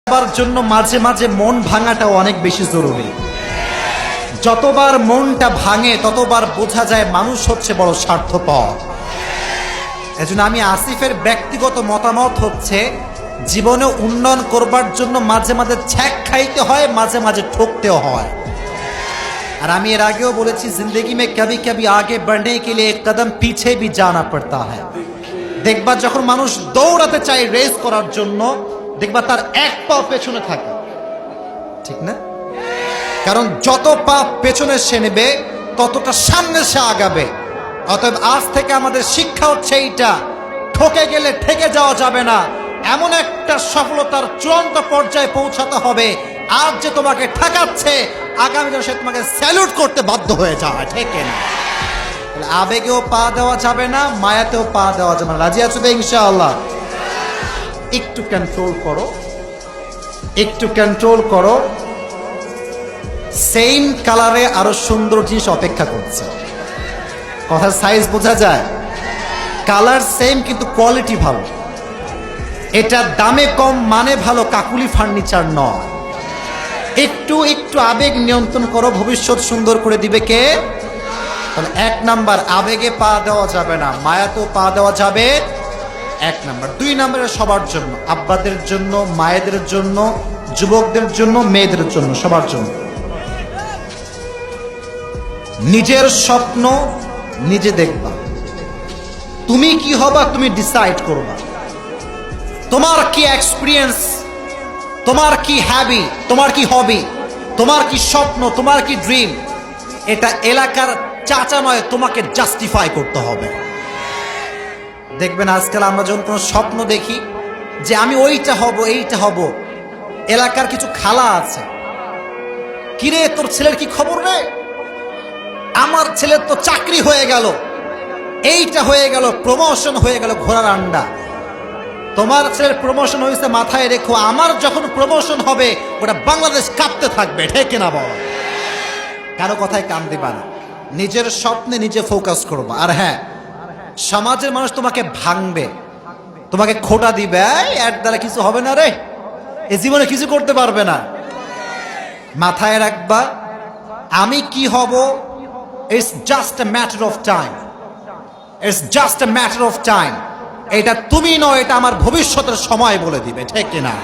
সবার জন্য মাঝে মাঝে মন ভাঙাটাও অনেক বেশি জরুরি। যতবার মনটা ভাঙে ততবার বোঝা যায় মানুষ হচ্ছে বড় স্বার্থপর। এজন্য আমি আসিফের ব্যক্তিগত মতামত হচ্ছে, জীবনে উন্নয়ন করবার জন্য মাঝে মাঝে ছ্যাক খাইতে হয়, মাঝে মাঝে ঠকতেও হয়। আর আমি এর আগেও বলেছি, জিন্দগি মে কবি কবি আগে बढ़ने के लिए एक कदम पीछे भी जाना पड़ता है। দেখবা যখন মানুষ দৌড়াতে চায় রেস করার জন্য, দেখবা তার এক পা পেছনে থাকে, ঠিক না? কারণ যত পা পেছনে সে নেবে ততটা সামনে সে আগাবে। অতএব আজ থেকে আমাদের শিক্ষা হচ্ছে এইটা, ঠকে গেলে ঠেকে যাওয়া যাবে না, এমন একটা সফলতার চূড়ান্ত পর্যায়ে পৌঁছাতে হবে আজ যে তোমাকে ঠকাচ্ছে আগামী দিনে সে তোমাকে স্যালুট করতে বাধ্য হয়ে যাবে, ঠিক না? আবেগেও পা দেওয়া যাবে না, মায়াতেও পা দেওয়া যাবে না। রাজি আছো তো ইনশাআল্লাহ? একটু কন্ট্রোল করো, একটু কন্ট্রোল করো। সেম কালারে আরো সুন্দর জিনিস অপেক্ষা করছে। কথার সাইজ বোঝা যায়? কালার সেম কিন্তু কোয়ালিটি ভালো। এটা দামে কম মানে ভালো, কাকুলি ফার্নিচার নয়। একটু একটু আবেগ নিয়ন্ত্রণ করো, ভবিষ্যৎ সুন্দর করে দিবে কে? তাহলে এক নাম্বার, আবেগে পা দেওয়া যাবে না, মায়াতেও পা দেওয়া যাবে, এক নাম্বার। দুই নাম্বারে সবার জন্য, আব্বাদের জন্য, মায়েদের জন্য, যুবকদের জন্য, মেয়েদের জন্য, সবার জন্য। নিজের স্বপ্ন নিজে দেখবা। তুমি কি হবা তুমি ডিসাইড করবা। তোমার কি এক্সপিরিয়েন্স, তোমার কি হ্যাবি, তোমার কি হবি, তোমার কি স্বপ্ন, তোমার কি ড্রিম, এটা এলাকার চাচা নয়, তোমাকে জাস্টিফাই করতে হবে। দেখবেন আজকাল আমরা যখন কোনো স্বপ্ন দেখি যে আমি ওইটা হব, এইটা হব, এলাকার কিছু খালা আছে, কিরে তোর ছেলের কি খবর রে? আমার ছেলের তো চাকরি হয়ে গেল, এইটা হয়ে গেল, প্রমোশন হয়ে গেল, ঘোড়ার আন্ডা। তোমার ছেলের প্রমোশন হয়েছে, মাথায় রেখো আমার যখন প্রমোশন হবে ওটা বাংলাদেশ কাঁপতে থাকবে, ঠিক না বল? কারো কথায় কান দিবা না, নিজের স্বপ্নে নিজে ফোকাস করবা। আর হ্যাঁ, সমাজের মানুষ তোমাকে ভাঙবে, তোমাকে খোটা দিবে, এর দ্বারা কিছু হবে না রে, এ জীবনে কিছু করতে পারবে না। মাথায় রাখবা, আমি কি হব, it's just a matter of time, it's just a matter of time. এটা তুমি নয়, এটা আমার ভবিষ্যতের সময় বলে দিবে, ঠিক কিনা?